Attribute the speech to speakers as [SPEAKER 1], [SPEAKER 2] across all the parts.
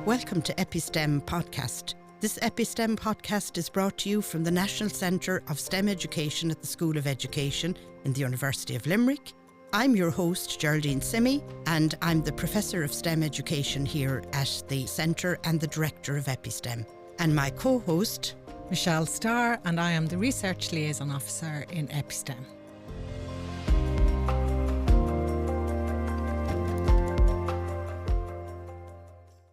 [SPEAKER 1] Welcome to EpiSTEM Podcast. This EpiSTEM podcast is brought to you from the National Centre of STEM Education at the School of Education in the University of Limerick. I'm your host, Geraldine Simmie, and I'm the Professor of STEM Education here at the Centre and the Director of EpiSTEM. And my co-host,
[SPEAKER 2] Michelle Starr, and I am the Research Liaison Officer in EpiSTEM.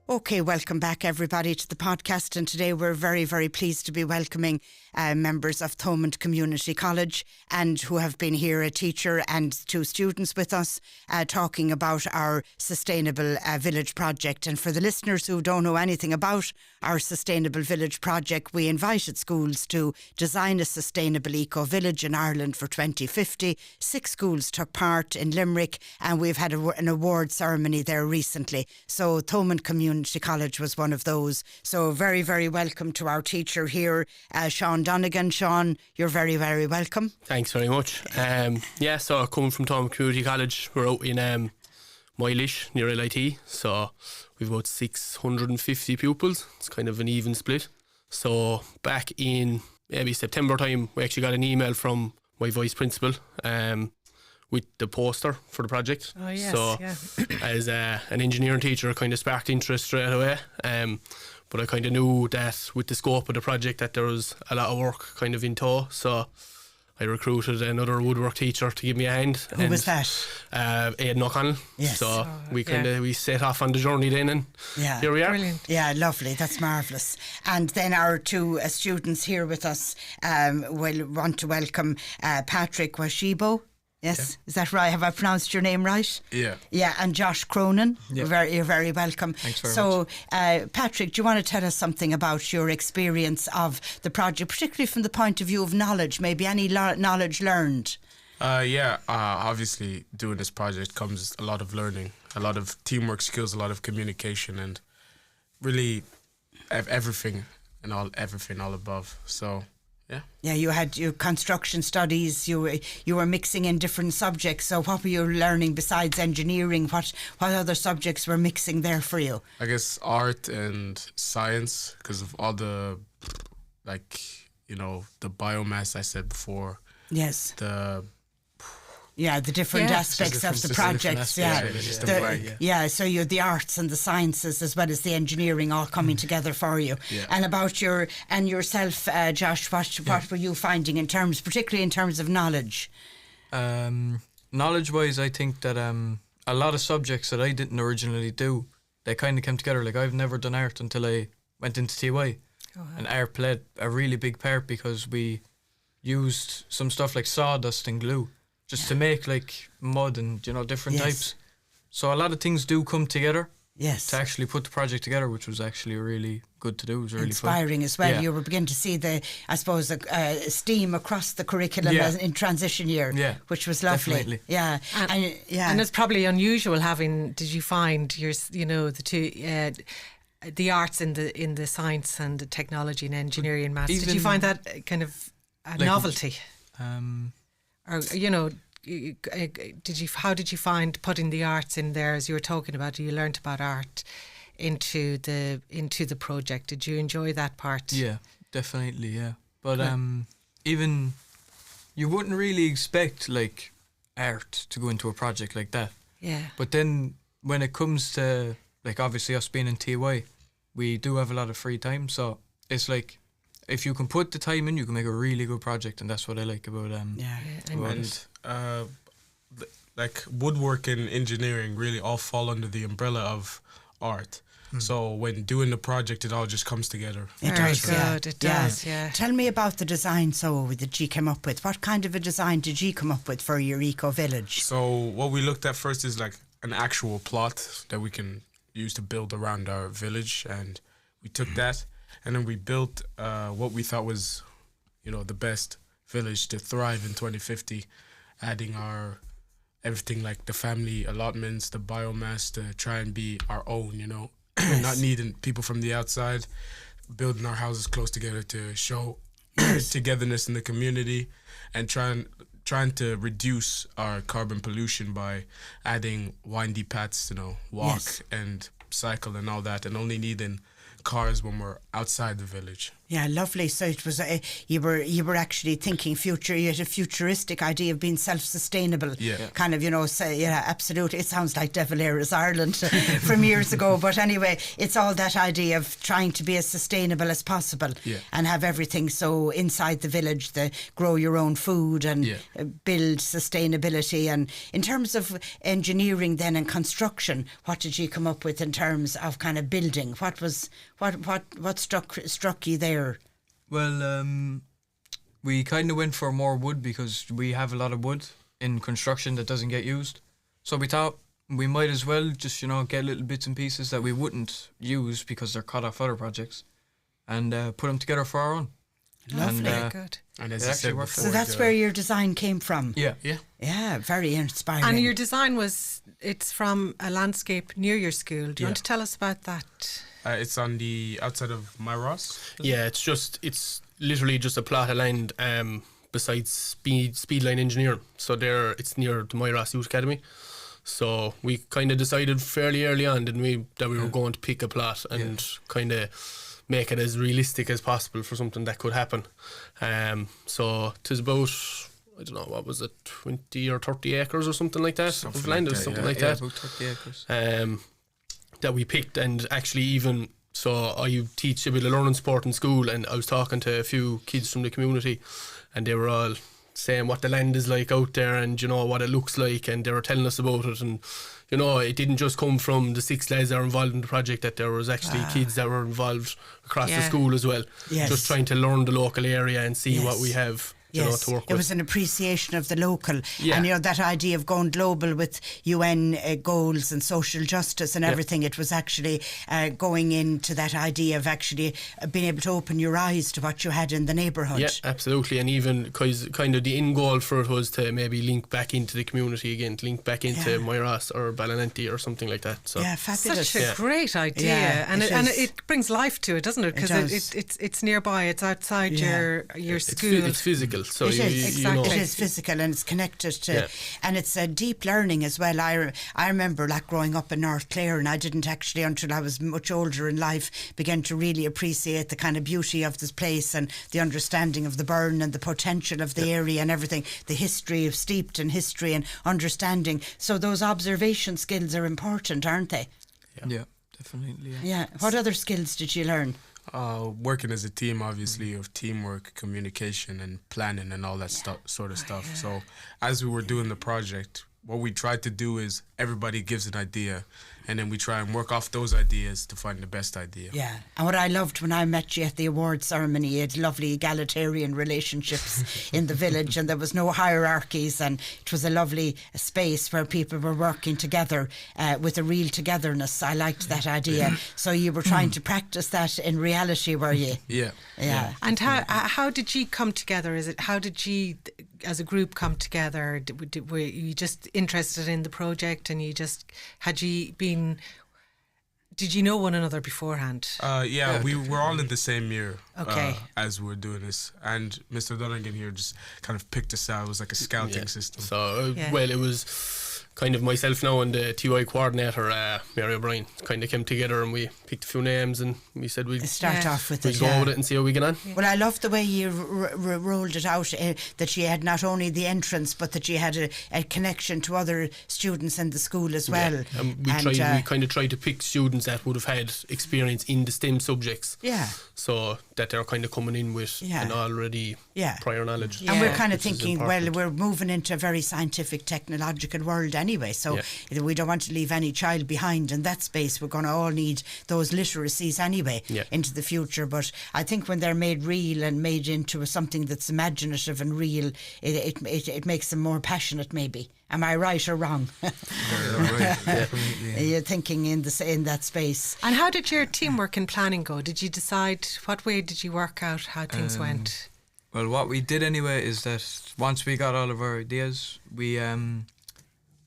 [SPEAKER 1] Okay, welcome back everybody to the podcast, and today we're very, very pleased to be welcoming members of Thomond Community College, and who have been here, a teacher and two students with us, talking about our Sustainable Village project. And for the listeners who don't know anything about our Sustainable Village project, we invited schools to design a sustainable eco-village in Ireland for 2050. 6 schools took part in Limerick, and we've had an award ceremony there recently. So Thomond Community College was one of those. So very, very welcome to our teacher here, Shaun Donegan. Shaun, you're very, very welcome.
[SPEAKER 3] Thanks very much. So coming from Thomond Community College, we're out in Moylish near LIT. So we've about 650 pupils. It's kind of an even split. So back in maybe September time, we actually got an email from my vice principal with the poster for the project.
[SPEAKER 2] Oh, yes,
[SPEAKER 3] so
[SPEAKER 2] yeah.
[SPEAKER 3] as an engineering teacher, I kind of sparked interest straight away. But I kind of knew that with the scope of the project that there was a lot of work kind of in tow. So I recruited another woodwork teacher to give me a hand.
[SPEAKER 1] Who was that?
[SPEAKER 3] Aidan O'Connell.
[SPEAKER 1] Yes.
[SPEAKER 3] So we set off on the journey then, and here we are.
[SPEAKER 2] Brilliant.
[SPEAKER 1] Yeah, lovely. That's marvellous. And then our two students here with us will want to welcome Patrick Rwasibo. Yes, Is that right? Have I pronounced your name right?
[SPEAKER 4] Yeah.
[SPEAKER 1] Yeah, and Josh Cronin.
[SPEAKER 4] Yeah.
[SPEAKER 1] You're very welcome.
[SPEAKER 4] Thanks very
[SPEAKER 1] much. So, Patrick, do you want to tell us something about your experience of the project, particularly from the point of view of knowledge, maybe any knowledge learned?
[SPEAKER 4] Obviously doing this project comes a lot of learning, a lot of teamwork skills, a lot of communication, and really everything all above. So yeah,
[SPEAKER 1] you had your construction studies. You were mixing in different subjects. So what were you learning besides engineering? What other subjects were mixing there for you?
[SPEAKER 4] I guess art and science, because of all the the biomass I said before.
[SPEAKER 1] Yes.
[SPEAKER 4] The
[SPEAKER 1] different aspects of the projects. So you had the arts and the sciences as well as the engineering all coming together for you.
[SPEAKER 4] Yeah.
[SPEAKER 1] And about yourself, Josh, what were you finding particularly in terms of knowledge?
[SPEAKER 5] Knowledge-wise, I think that a lot of subjects that I didn't originally do, they kind of came together. Like, I've never done art until I went into TY. And art played a really big part because we used some stuff like sawdust and glue just to make like mud and different types. So a lot of things do come together.
[SPEAKER 1] Yes.
[SPEAKER 5] To actually put the project together, which was actually really good to do. It was really
[SPEAKER 1] inspiring
[SPEAKER 5] fun.
[SPEAKER 1] as well.
[SPEAKER 5] Yeah.
[SPEAKER 1] You were beginning to see the steam across the curriculum in transition year, which was lovely.
[SPEAKER 5] Definitely.
[SPEAKER 1] Yeah.
[SPEAKER 2] And it's probably unusual having. Did you find the two? The arts in the science and the technology and engineering and maths. Did you find that kind of a novelty? Or how did you find putting the arts in there, as you were talking about? You learnt about art into the project. Did you enjoy that part?
[SPEAKER 5] Yeah, definitely. Yeah, but even you wouldn't really expect like art to go into a project like that.
[SPEAKER 2] Yeah.
[SPEAKER 5] But then when it comes to like obviously us being in TY, we do have a lot of free time, so it's like, if you can put the time in, you can make a really good project, and that's what I like about
[SPEAKER 4] like woodwork and engineering really all fall under the umbrella of art. So when doing the project, it all just comes together.
[SPEAKER 2] It does.
[SPEAKER 1] Tell me about the design that you came up with. What kind of a design did you come up with for your eco-village?
[SPEAKER 4] So what we looked at first is like an actual plot that we can use to build around our village, and we took that. And then we built what we thought was, the best village to thrive in 2050, adding everything like the family allotments, the biomass to try and be our own, not needing people from the outside, building our houses close together to show togetherness in the community, and trying to reduce our carbon pollution by adding windy paths, walk and cycle and all that, and only needing cars when we're outside the village.
[SPEAKER 1] Yeah, lovely. So it was you were actually thinking future. You had a futuristic idea of being self-sustainable.
[SPEAKER 4] Yeah.
[SPEAKER 1] Kind of, say, yeah, absolutely. It sounds like Devil Era's Ireland from years ago. But anyway, it's all that idea of trying to be as sustainable as possible and have everything so inside the village, grow your own food and build sustainability. And in terms of engineering then and construction, what did you come up with in terms of kind of building? What struck you there?
[SPEAKER 5] Well, we kind of went for more wood because we have a lot of wood in construction that doesn't get used. So we thought we might as well just, get little bits and pieces that we wouldn't use because they're cut off other projects and put them together for our own.
[SPEAKER 1] Lovely.
[SPEAKER 5] And,
[SPEAKER 2] Good.
[SPEAKER 4] And as
[SPEAKER 5] it
[SPEAKER 4] you
[SPEAKER 5] actually
[SPEAKER 4] said
[SPEAKER 5] worked.
[SPEAKER 4] before,
[SPEAKER 1] So that's where your design came from?
[SPEAKER 5] Yeah.
[SPEAKER 1] Yeah, very inspiring.
[SPEAKER 2] And your design it's from a landscape near your school. Do you want to tell us about that?
[SPEAKER 4] it's on the outside of Myros.
[SPEAKER 3] Yeah, it's literally just a plot of land besides Speedline Engineering. So it's near the Myros Youth Academy. So we kind of decided fairly early on, didn't we, that we were going to pick a plot and kind of make it as realistic as possible for something that could happen. So it was about, I don't know, what was it, 20 or 30 acres or something like that of land,
[SPEAKER 4] like
[SPEAKER 3] or something
[SPEAKER 4] that,
[SPEAKER 3] like
[SPEAKER 5] Yeah,
[SPEAKER 3] that.
[SPEAKER 5] about 30 acres.
[SPEAKER 3] That we picked. And actually even so, I teach a bit of learning sport in school, and I was talking to a few kids from the community, and they were all saying what the land is like out there, and what it looks like, and they were telling us about it. And it didn't just come from the 6 lads that were involved in the project, that there was actually kids that were involved across the school as well, just trying to learn the local area and see what we have to work with.
[SPEAKER 1] It was an appreciation of the local, and that idea of going global with UN goals and social justice and everything. It was actually going into that idea of actually being able to open your eyes to what you had in the neighbourhood.
[SPEAKER 3] Yeah, absolutely. And even kind of the end goal for it was to maybe link back into the community again, link back into Myros or Ballinanty or something like that. So
[SPEAKER 1] fabulous.
[SPEAKER 2] Such a great idea, and it brings life to it, doesn't it? Because it's nearby, it's outside your school.
[SPEAKER 3] It's physical. So
[SPEAKER 1] it is,
[SPEAKER 2] exactly.
[SPEAKER 1] It is physical, and it's connected to, and it's a deep learning as well. I remember growing up in North Clare, and I didn't actually, until I was much older in life, begin to really appreciate the kind of beauty of this place and the understanding of the burn and the potential of the area and everything, the history, steeped in history and understanding. So those observation skills are important, aren't they?
[SPEAKER 5] Yeah, definitely.
[SPEAKER 1] Yeah. What other skills did you learn?
[SPEAKER 4] Working as a team, obviously, of teamwork, communication and planning and all that sort of stuff. So as we were doing the project, what we tried to do is everybody gives an idea, and then we try and work off those ideas to find the best idea.
[SPEAKER 1] Yeah, and what I loved when I met you at the award ceremony, you had lovely egalitarian relationships in the village, and there was no hierarchies, and it was a lovely space where people were working together with a real togetherness. I liked that idea. So you were trying to practice that in reality, were you?
[SPEAKER 4] Yeah.
[SPEAKER 2] And how did you come together? How did you, as a group, come together? Were you just interested in the project, and did you know one another beforehand?
[SPEAKER 4] We were all in the same year as we were doing this, and Mr. Donegan here just kind of picked us out. It was like a scouting system.
[SPEAKER 3] So it was kind of myself now and the TY coordinator, Mary O'Brien, kind of came together, and we picked a few names, and we said we'd
[SPEAKER 1] start off with it.
[SPEAKER 3] Go with it and see how we get on.
[SPEAKER 1] Well, I love the way you rolled it out, that you had not only the entrance, but that you had a connection to other students in the school as well.
[SPEAKER 3] Yeah. We kind of tried to pick students that would have had experience in the STEM subjects.
[SPEAKER 1] Yeah.
[SPEAKER 3] So that they're kind of coming in with an already prior knowledge.
[SPEAKER 1] And we're kind of thinking, well, we're moving into a very scientific, technological world anyway, so we don't want to leave any child behind in that space. We're going to all need those literacies anyway into the future. But I think when they're made real and made into something that's imaginative and real, it makes them more passionate, maybe. Am I right or wrong?
[SPEAKER 5] Right.
[SPEAKER 1] You're thinking in that space.
[SPEAKER 2] And how did your teamwork and planning go? Did you decide, what way did you work out how things went?
[SPEAKER 5] Well, what we did anyway is that once we got all of our ideas, we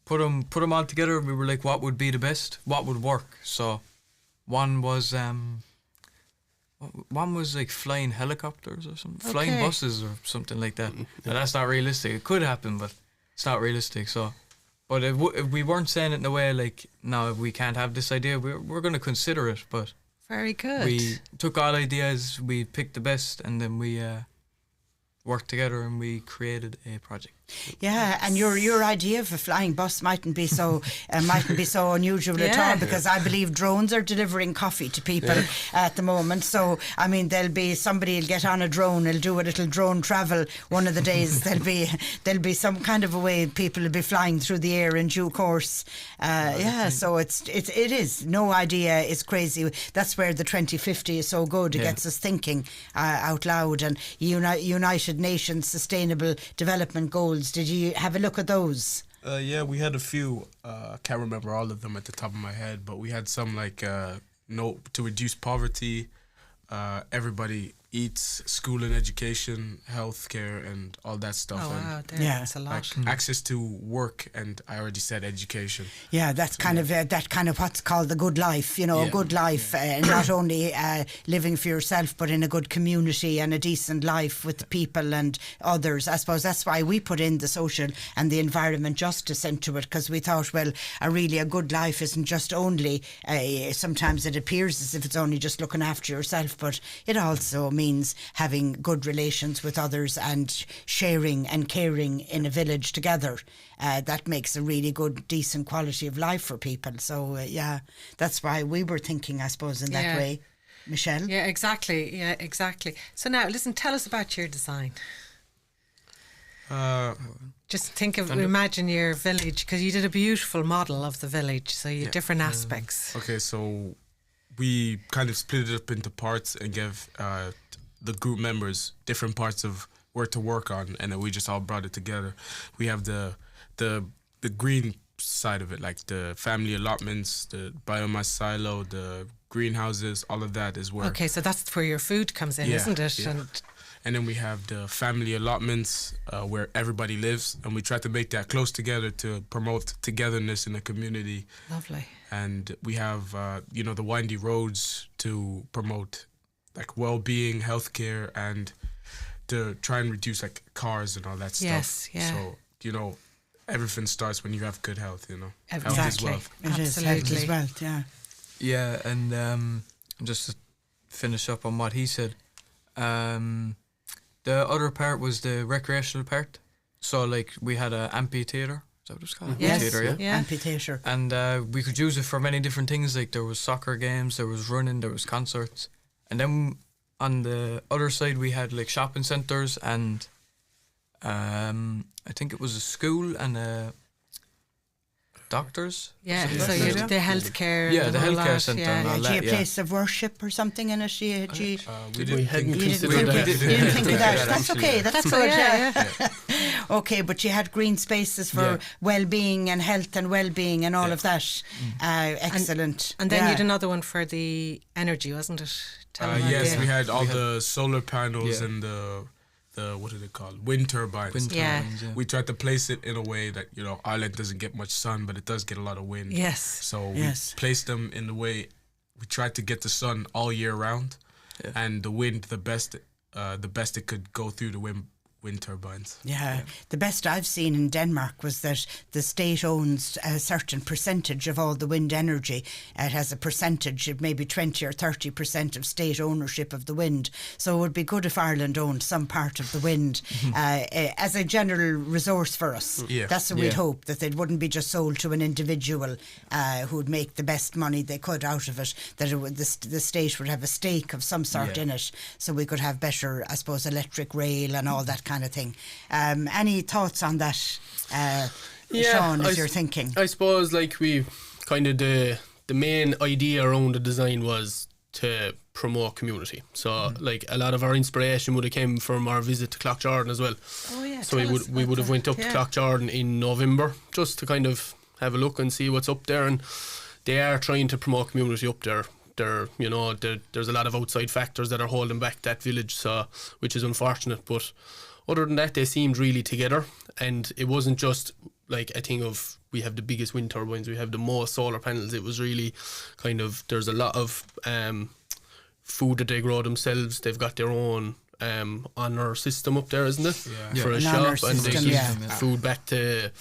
[SPEAKER 5] put them all together. We were like, what would be the best? What would work? So one was like flying helicopters or something, flying buses or something like that. Now, that's not realistic. It could happen, but it's not realistic. So But if we weren't saying it in a way like, no, we can't have this idea, we're going to consider it. But
[SPEAKER 2] very good.
[SPEAKER 5] we took all ideas, we picked the best, and then we worked together and we created a project.
[SPEAKER 1] Yeah, and your idea of a flying bus mightn't be so unusual at all, because I believe drones are delivering coffee to people at the moment. So I mean, somebody will get on a drone, will do a little drone travel one of the days. there'll be some kind of a way people will be flying through the air in due course. So it is, no idea is crazy. That's where the 2050 is so good. It gets us thinking out loud. And United Nations Sustainable Development Goals, did you have a look at those?
[SPEAKER 4] Yeah, we had a few. Can't remember all of them at the top of my head, but we had some like to reduce poverty, everybody eats, school and education, healthcare, and all that stuff.
[SPEAKER 2] Oh, wow, that's a lot.
[SPEAKER 4] Access to work, and I already said education.
[SPEAKER 1] Yeah, that's kind of what's called the good life. A good life, not only living for yourself, but in a good community and a decent life with people and others. I suppose that's why we put in the social and the environment justice into it, because we thought, well, a good life isn't just only. Sometimes it appears as if it's only just looking after yourself, but it also means having good relations with others and sharing and caring in a village together. That makes a really good, decent quality of life for people. So, that's why we were thinking, I suppose, in that way. Michelle?
[SPEAKER 2] Yeah, exactly. So now, listen, tell us about your design. Just imagine your village, because you did a beautiful model of the village, so you have different aspects.
[SPEAKER 4] Okay, so we kind of split it up into parts and gave the group members different parts of where to work on, and then we just all brought it together. We have the green side of it, like the family allotments, the biomass silo, the greenhouses, all of that is where...
[SPEAKER 2] Okay, so that's where your food comes in, isn't it?
[SPEAKER 4] Yeah. And then we have the family allotments where everybody lives, and we try to make that close together to promote togetherness in the community.
[SPEAKER 2] Lovely.
[SPEAKER 4] And we have, the windy roads to promote like well-being, healthcare, and to try and reduce like cars and all that stuff.
[SPEAKER 2] Yes, yeah.
[SPEAKER 4] So, everything starts when you have good health,
[SPEAKER 2] Exactly.
[SPEAKER 4] Health is wealth.
[SPEAKER 1] It is, health is wealth, yeah.
[SPEAKER 5] Yeah, and just to finish up on what he said, the other part was the recreational part. So, like, we had an amphitheatre. Is that what it's called?
[SPEAKER 2] Yes,
[SPEAKER 5] Amphitheatre, yeah.
[SPEAKER 1] Amphitheatre.
[SPEAKER 5] And we could use it for many different things. Like, there was soccer games, there was running, there was concerts. And then on the other side, we had, like, shopping centres and I think it was a school and a doctors.
[SPEAKER 2] Yeah, so you had the healthcare.
[SPEAKER 5] Yeah, the healthcare centre.
[SPEAKER 2] Yeah.
[SPEAKER 5] And all
[SPEAKER 1] Do you
[SPEAKER 5] that,
[SPEAKER 1] have a place of worship or something in it?
[SPEAKER 4] We
[SPEAKER 3] hadn't
[SPEAKER 1] You
[SPEAKER 3] considered that.
[SPEAKER 1] didn't think of that. That's okay. That's good.
[SPEAKER 2] Yeah.
[SPEAKER 1] Okay, but you had green spaces for well-being and health and well-being and all of that. Excellent.
[SPEAKER 2] And then you had another one for the energy, wasn't it?
[SPEAKER 4] Yes, we had all the solar panels and the what are they called? Wind turbines.
[SPEAKER 5] Wind turbines, yeah.
[SPEAKER 4] We tried to place it in a way that, Ireland doesn't get much sun, but it does get a lot of wind.
[SPEAKER 2] Yes.
[SPEAKER 4] So we placed them in the way we tried to get the sun all year round, and the wind the best it could go through the wind turbines.
[SPEAKER 1] Yeah. The best I've seen in Denmark was that the state owns a certain percentage of all the wind energy. It has a percentage, maybe 20 or 30% of state ownership of the wind. So it would be good if Ireland owned some part of the wind as a general resource for us.
[SPEAKER 4] Yeah.
[SPEAKER 1] That's what we'd hope, that it wouldn't be just sold to an individual who would make the best money they could out of it, that the state would have a stake of some sort in it, so we could have better, I suppose, electric rail and all that kind of thing. Any thoughts on that, Shaun, as you're thinking?
[SPEAKER 3] I suppose, like, we kind of the main idea around the design was to promote community. So, like, a lot of our inspiration would have came from our visit to Cloughjordan as well.
[SPEAKER 2] Oh yeah.
[SPEAKER 3] So we would have went up to Cloughjordan in November just to kind of have a look and see what's up there, and they are trying to promote community up there. There's a lot of outside factors that are holding back that village, so which is unfortunate. But other than that, they seemed really together, and it wasn't just like a thing of we have the biggest wind turbines, we have the most solar panels. It was really kind of, there's a lot of food that they grow themselves. They've got their own on our system up there, isn't it?
[SPEAKER 4] Yeah.
[SPEAKER 3] For a
[SPEAKER 1] An honour
[SPEAKER 3] shop, and they
[SPEAKER 1] system,
[SPEAKER 3] give
[SPEAKER 1] yeah.
[SPEAKER 3] food back to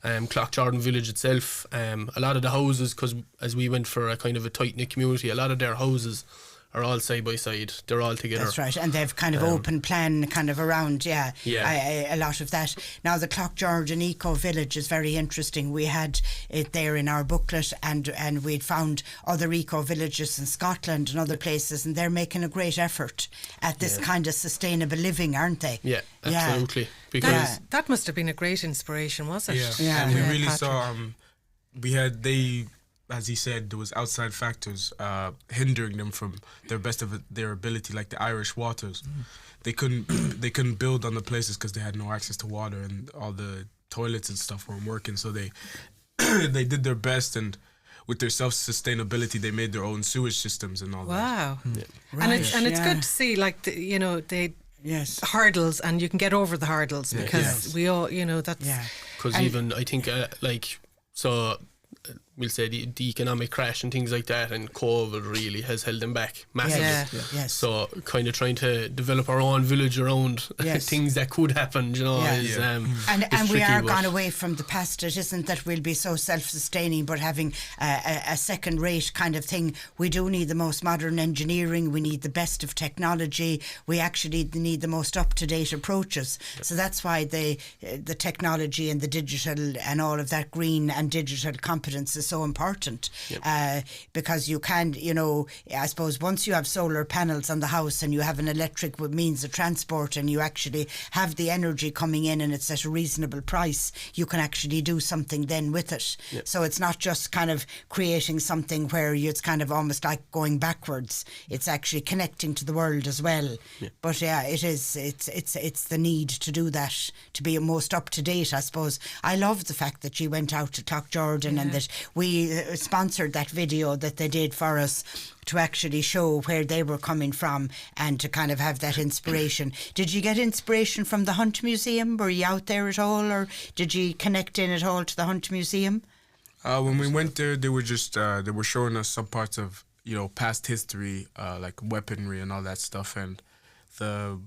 [SPEAKER 3] Clough-Jordan village itself. A lot of the houses, because as we went for a kind of a tight-knit community, a lot of their houses are all side by side. They're all together.
[SPEAKER 1] That's right, and they've kind of open plan kind of around, a lot of that. Now the Clough-Jordan Eco Village is very interesting. We had it there in our booklet, and we'd found other eco villages in Scotland and other places, and they're making a great effort at this kind of sustainable living, aren't they?
[SPEAKER 3] Yeah, absolutely. Because
[SPEAKER 2] That must have been a great inspiration, was it?
[SPEAKER 1] Yeah.
[SPEAKER 4] And we really
[SPEAKER 2] Patrick.
[SPEAKER 4] saw, as he said, there was outside factors hindering them from their best of their ability, like the Irish waters. They couldn't build on the places because they had no access to water, and all the toilets and stuff weren't working. So they they did their best, and with their self-sustainability, they made their own sewage systems and all that.
[SPEAKER 2] Wow.
[SPEAKER 1] Right,
[SPEAKER 2] And it's
[SPEAKER 1] yeah.
[SPEAKER 2] good to see, like, they
[SPEAKER 1] Yes.
[SPEAKER 2] hurdles, and you can get over the hurdles because
[SPEAKER 1] Yes.
[SPEAKER 2] we all, that's
[SPEAKER 1] Yeah.
[SPEAKER 3] Because even I think we'll say the economic crash and things like that, and COVID really has held them back massively.
[SPEAKER 2] Yeah.
[SPEAKER 1] Yes.
[SPEAKER 3] So kind of trying to develop our own village around
[SPEAKER 1] Yes.
[SPEAKER 3] things that could happen,
[SPEAKER 1] Yeah.
[SPEAKER 3] is
[SPEAKER 1] And
[SPEAKER 3] is
[SPEAKER 1] we
[SPEAKER 3] tricky,
[SPEAKER 1] are
[SPEAKER 3] but-
[SPEAKER 1] gone away from the past. It isn't that we'll be so self-sustaining, but having a second-rate kind of thing. We do need the most modern engineering. We need the best of technology. We actually need the most up-to-date approaches. So that's why the technology and the digital and all of that green and digital competence is so important. Because you can, I suppose once you have solar panels on the house and you have an electric means of transport, and you actually have the energy coming in and it's at a reasonable price, you can actually do something then with it. So it's not just kind of creating something where it's kind of almost like going backwards. It's actually connecting to the world as well. But it is. It's the need to do that, to be most up to date, I suppose. I love the fact that she went out to Clough-Jordan and that we sponsored that video that they did for us to actually show where they were coming from and to kind of have that inspiration. Did you get inspiration from the Hunt Museum? Were you out there at all, or did you connect in at all to the Hunt Museum?
[SPEAKER 4] When we went there, they were just they were showing us some parts of past history, like weaponry and all that stuff, and the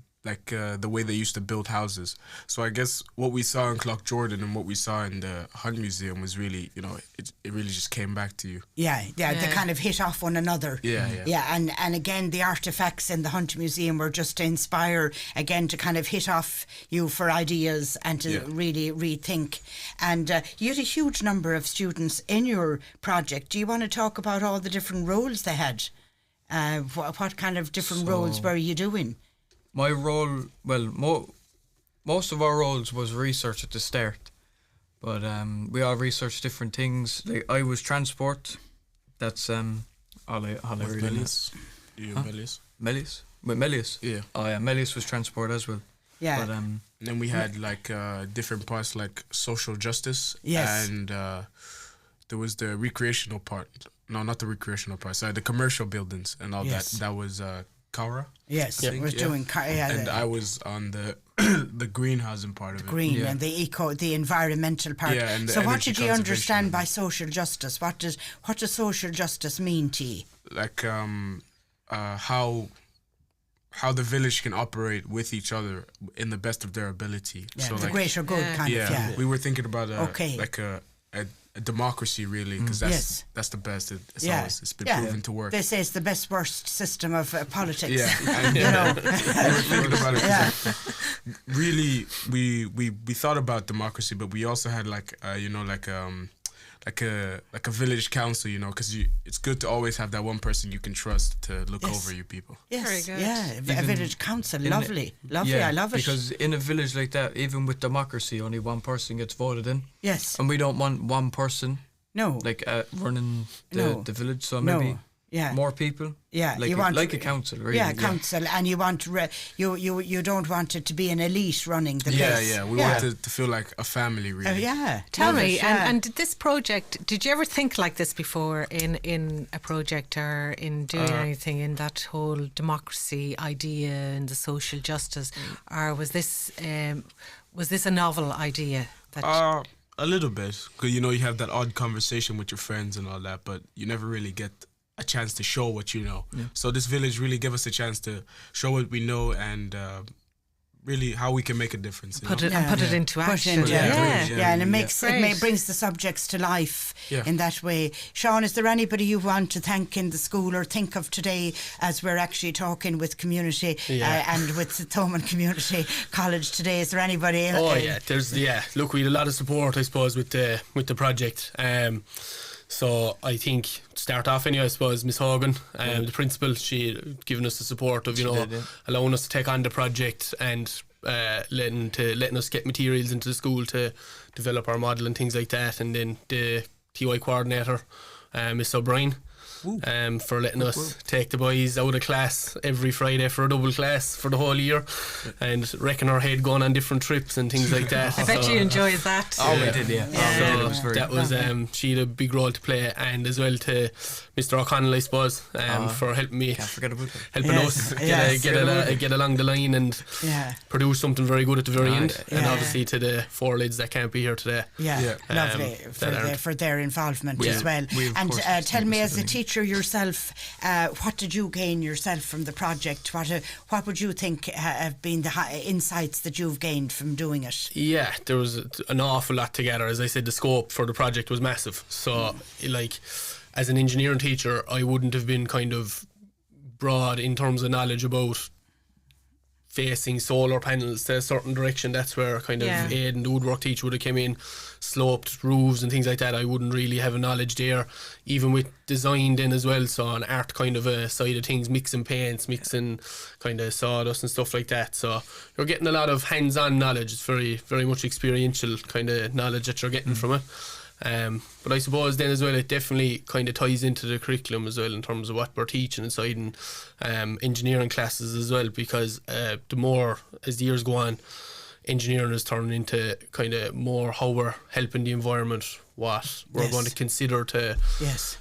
[SPEAKER 4] way they used to build houses. So I guess what we saw in Clough-Jordan and what we saw in the Hunt Museum was really, it really just came back to you.
[SPEAKER 1] Yeah, they kind of hit off one another.
[SPEAKER 4] Yeah.
[SPEAKER 1] And again, the artefacts in the Hunt Museum were just to inspire, again, to kind of hit off you for ideas and to really rethink. And you had a huge number of students in your project. Do you want to talk about all the different roles they had? What kind of different roles were you doing?
[SPEAKER 5] My role, most of our roles was research at the start, but we all researched different things. Like I was transport. That's all I really know. Melius? With Melius?
[SPEAKER 4] Yeah.
[SPEAKER 5] Oh yeah, Melius was transport as well.
[SPEAKER 1] Yeah.
[SPEAKER 5] But
[SPEAKER 4] And then we had different parts like social justice.
[SPEAKER 1] Yes.
[SPEAKER 4] And there was the recreational part. No, not the recreational part. Sorry, the commercial buildings and all
[SPEAKER 1] Yes.
[SPEAKER 4] that. That was Cara.
[SPEAKER 1] Yes,
[SPEAKER 4] I think,
[SPEAKER 1] we're doing
[SPEAKER 4] and I was on the the greenhousing part of it.
[SPEAKER 1] green and the environmental part.
[SPEAKER 4] Yeah, and the
[SPEAKER 1] so what
[SPEAKER 4] energy
[SPEAKER 1] did you
[SPEAKER 4] conservation
[SPEAKER 1] understand
[SPEAKER 4] and-
[SPEAKER 1] by social justice? What does social justice mean to you?
[SPEAKER 4] Like how the village can operate with each other in the best of their ability.
[SPEAKER 1] Yeah,
[SPEAKER 4] So
[SPEAKER 1] the
[SPEAKER 4] like
[SPEAKER 1] greater good kind of. Yeah.
[SPEAKER 4] we were thinking about
[SPEAKER 1] Okay.
[SPEAKER 4] a democracy really, because that's the best. It's been proven to work.
[SPEAKER 1] They say it's the best worst system of politics.
[SPEAKER 4] Yeah, and we were thinking about it. 'Cause really, we thought about democracy, but we also had like a village council, because it's good to always have that one person you can trust to look over you people.
[SPEAKER 1] Yes,
[SPEAKER 2] Very good.
[SPEAKER 1] yeah, a village council, lovely,
[SPEAKER 5] yeah,
[SPEAKER 1] I love it.
[SPEAKER 5] because in a village like that, even with democracy, only one person gets voted in,
[SPEAKER 1] Yes,
[SPEAKER 5] and we don't want one person
[SPEAKER 1] no,
[SPEAKER 5] running
[SPEAKER 1] No.
[SPEAKER 5] the village. So
[SPEAKER 1] No.
[SPEAKER 5] maybe
[SPEAKER 1] yeah,
[SPEAKER 5] more people.
[SPEAKER 1] yeah.
[SPEAKER 5] like
[SPEAKER 1] you
[SPEAKER 5] a,
[SPEAKER 1] want
[SPEAKER 5] like a council, really.
[SPEAKER 1] Yeah, council, and you want you don't want it to be an elite running the place.
[SPEAKER 4] We want it to feel like a family, really.
[SPEAKER 2] Tell
[SPEAKER 1] love
[SPEAKER 2] me,
[SPEAKER 1] it, yeah.
[SPEAKER 2] and did this project, did you ever think like this before in a project or in doing anything in that whole democracy idea and the social justice, or was this a novel idea? That
[SPEAKER 4] A little bit, because you have that odd conversation with your friends and all that, but you never really get a chance to show what you know. So this village really gave us a chance to show what we know and really how we can make a difference.
[SPEAKER 2] Put it into action.
[SPEAKER 1] And it brings the subjects to life in that way. Shaun, is there anybody you want to thank in the school or think of today as we're actually talking with community and with the Thomond Community College today? Is there anybody?
[SPEAKER 3] Look, we had a lot of support, I suppose, with the project. So I think to start off anyway, I suppose Miss Hogan, the principal, she had given us the support of allowing us to take on the project and letting us get materials into the school to develop our model and things like that. And then the TY coordinator, Miss O'Brien, for letting us take the boys out of class every Friday for a double class for the whole year and wrecking our head going on different trips and things like that.
[SPEAKER 2] I bet you enjoyed that.
[SPEAKER 5] Oh, we did,
[SPEAKER 3] she had a big role to play, and as well to Mr. O'Connell, I suppose, for helping me,
[SPEAKER 5] can't forget about that.
[SPEAKER 3] helping us get along the line and produce something very good at the very end. And obviously to the 4 lads that can't be here today.
[SPEAKER 1] Lovely for their involvement as well. And tell me, as a teacher yourself, what did you gain yourself from the project? What would you think have been the insights that you've gained from doing it? Yeah,
[SPEAKER 3] there was an awful lot together. As I said, the scope for the project was massive. So, as an engineering teacher, I wouldn't have been kind of broad in terms of knowledge about facing solar panels to a certain direction. That's where kind of Aidan, the woodwork teacher, would have come in, sloped roofs and things like that. I wouldn't really have a knowledge there, even with design then as well. So on art kind of a side of things, mixing paints, mixing kind of sawdust and stuff like that. So you're getting a lot of hands-on knowledge. It's very, very much experiential kind of knowledge that you're getting from it. But I suppose then as well, it definitely kind of ties into the curriculum as well in terms of what we're teaching inside in engineering classes as well, because the more as the years go on, engineering is turning into kind of more how we're helping the environment, what we're going to consider to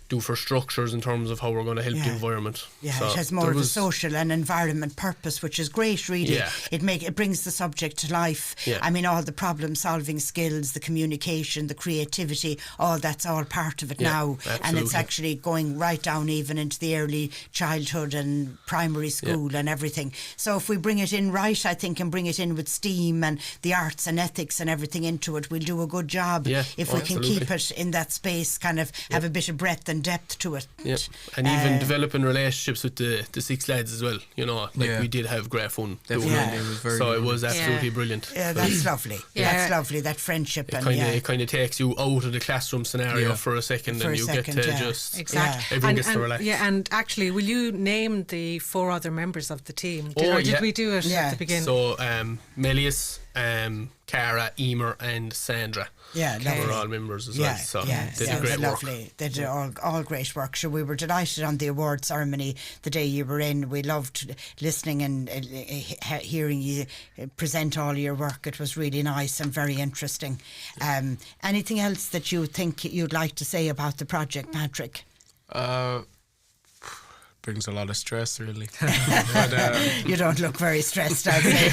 [SPEAKER 3] do for structures in terms of how we're going to help the environment. So
[SPEAKER 1] it has more of a social and environment purpose, which is great, really. It brings the subject to life. I mean, all the problem solving skills, the communication, the creativity, all that's all part of it now.
[SPEAKER 3] Absolutely.
[SPEAKER 1] And it's actually going right down even into the early childhood and primary school and everything. So if we bring it in right, I think, and bring it in with STEAM and the arts and ethics and everything into it, we'll do a good job if we can keep it in that space, kind of have a bit of breadth and depth to it.
[SPEAKER 3] And even developing relationships with the 6 lads as well, we did have great fun. It was absolutely brilliant.
[SPEAKER 1] That's lovely. That's lovely, that friendship.
[SPEAKER 3] It kind of takes you out of the classroom scenario for a second, and you get to just everyone gets to relax.
[SPEAKER 2] And actually, will you name the 4 other members of the team? Did we do it at the beginning?
[SPEAKER 3] So Melius, Cara, Emer and Sandra. We're all members as well. So they did great work.
[SPEAKER 1] Lovely. They did all great work. So we were delighted on the award ceremony the day you were in. We loved listening and hearing you present all your work. It was really nice and very interesting. Anything else that you think you'd like to say about the project, Patrick?
[SPEAKER 4] Brings a lot of stress, really. But,
[SPEAKER 1] you don't look very stressed, I'd say.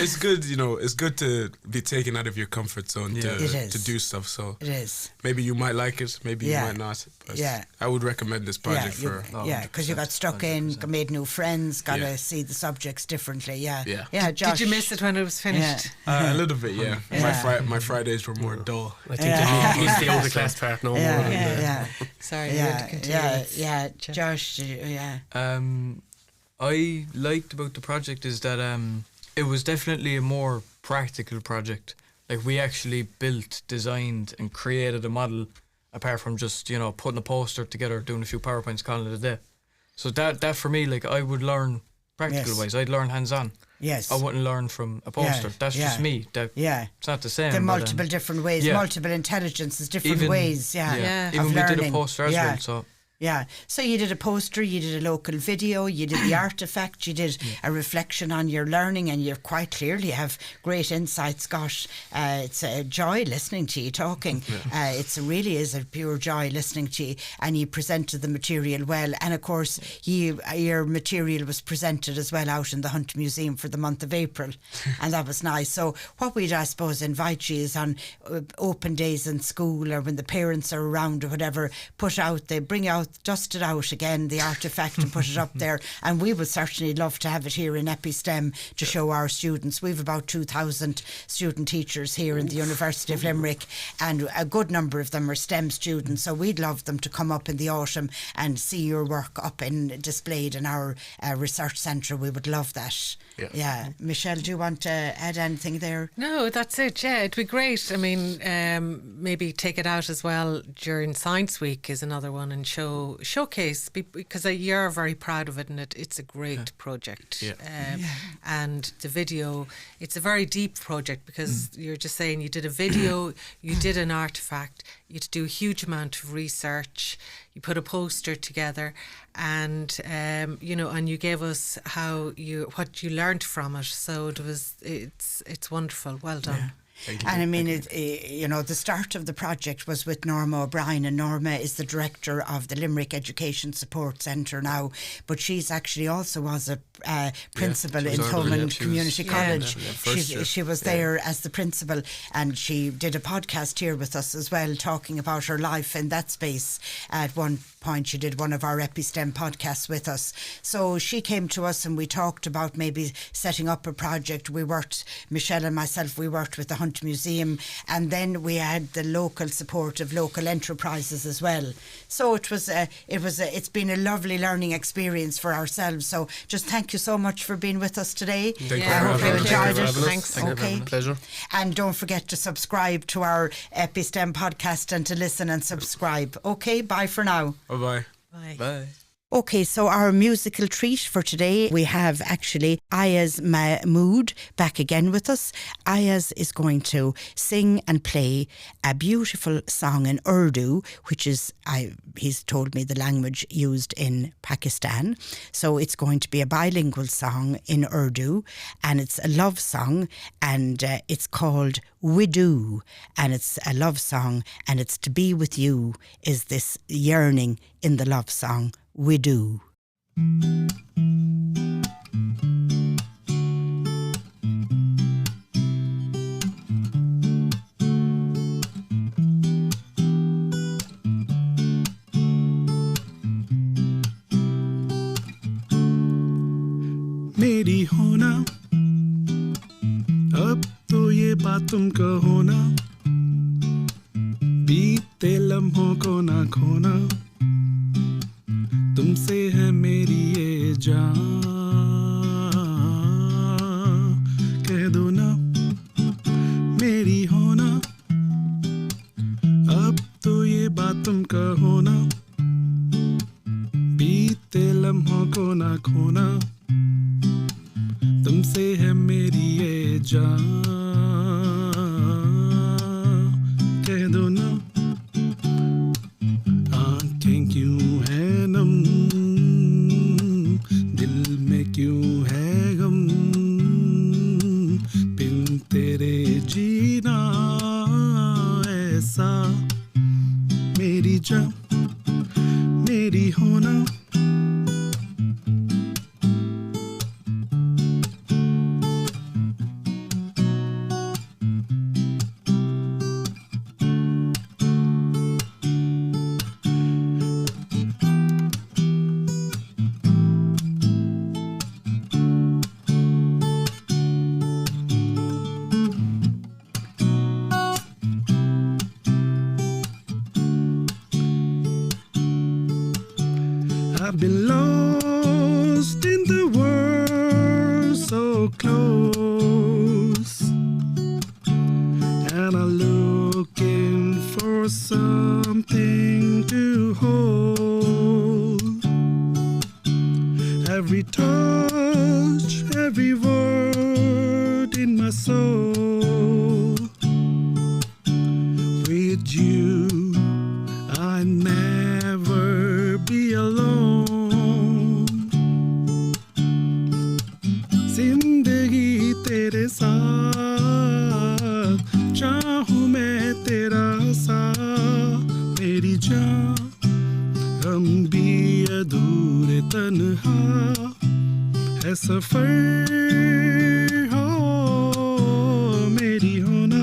[SPEAKER 4] It's good, it's good to be taken out of your comfort zone to do stuff. So
[SPEAKER 1] it is.
[SPEAKER 4] Maybe you might like it, maybe you might not. But I would recommend this project
[SPEAKER 1] because you got stuck in, made new friends, got to see the subjects differently. Josh.
[SPEAKER 2] Did you miss it when it was finished?
[SPEAKER 4] A little bit, My Fridays were more dull.
[SPEAKER 3] I think you missed the older class part no more.
[SPEAKER 2] Sorry, you had to continue.
[SPEAKER 1] Josh.
[SPEAKER 5] I liked about the project is that it was definitely a more practical project. Like, we actually built, designed and created a model apart from just, putting a poster together, doing a few PowerPoints, calling it a day. So that for me, like, I would learn practical wise. I'd learn hands-on.
[SPEAKER 1] Yes.
[SPEAKER 5] I wouldn't learn from a poster. That's just me. It's not the same.
[SPEAKER 1] The multiple different ways, multiple intelligences, different ways.
[SPEAKER 5] Even we did a poster as well. So
[SPEAKER 1] Yeah. So you did a poster, you did a local video, you did the artifact, you did a reflection on your learning, and you quite clearly have great insights. Gosh, it's a joy listening to you talking. It really is a pure joy listening to you, and you presented the material well. And of course, your material was presented as well out in the Hunt Museum for the month of April, and that was nice. So what we'd, I suppose, invite you is on open days in school, or when the parents are around or whatever, dust it out again, the artefact, and put it up there. And we would certainly love to have it here in EpiSTEM to show our students. We've about 2,000 student teachers here in the University of Limerick, and a good number of them are STEM students, so we'd love them to come up in the autumn and see your work up and displayed in our research centre. We would love that. Yeah. Michelle, do you want to add anything there?
[SPEAKER 2] No, that's it. Yeah, it'd be great. I mean, maybe take it out as well during Science Week is another one, and showcase, because you're very proud of it, and it's a great project. And the video, it's a very deep project, because you're just saying you did a video, you did an artefact, you had to do a huge amount of research, you put a poster together, and and you gave us what you learned from it. So it's wonderful. Well done.
[SPEAKER 1] Yeah. And I mean, the start of the project was with Norma O'Brien, and Norma is the director of the Limerick Education Support Centre now, but she's actually also was a principal in Thomond Community College. She was there as the principal, and she did a podcast here with us as well, talking about her life in that space. At one point, she did one of our EpiSTEM podcasts with us. So she came to us, and we talked about maybe setting up a project. Michelle and myself, we worked with the Hunt Museum, and then we had the local support of local enterprises as well. So it's been a lovely learning experience for ourselves. So just thank you so much for being with us today.
[SPEAKER 4] Thank you.
[SPEAKER 1] I hope you enjoyed it.
[SPEAKER 2] Thanks.
[SPEAKER 1] Okay.
[SPEAKER 3] Pleasure.
[SPEAKER 1] And don't forget to subscribe to our EpiSTEM podcast, and to listen and subscribe. Okay, bye for now.
[SPEAKER 4] Bye-bye.
[SPEAKER 2] Bye.
[SPEAKER 5] Bye.
[SPEAKER 1] Okay, so our musical treat for today, we have actually Ayaz Mahmood back again with us. Ayaz is going to sing and play a beautiful song in Urdu, which is, he's told me, the language used in Pakistan. So it's going to be a bilingual song in Urdu, and it's a love song, and it's called Widu, and it's a love song, and it's to be with you is this yearning in the love song. We do.
[SPEAKER 6] मेरी होना अब तो ये बात तुम कहो ना, बीते लम्हों को ना खोना, तुमसे है मेरी ये जान, कह दो ना मेरी होना, अब तो ये बात तुम कहो ना, बीते लम्हों को ना खोना, तुमसे है मेरी ये जान, कह दो ना, आंखें क्यों है नम, दिल में क्यों है गम, बिन तेरे जीना ऐसा, मेरी जान मेरी होना. I've been lost in the world so close, and I'm looking for something to hold. Every touch, every word in my soul. With you, I never be मेरी जान हम भी अधूरे तन्हा है सफर हो मेरी होना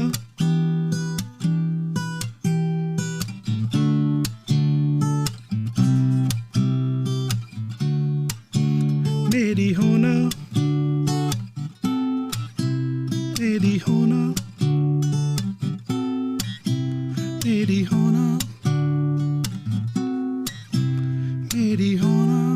[SPEAKER 6] मेरी होना मेरी होना मेरी होना मेरी होना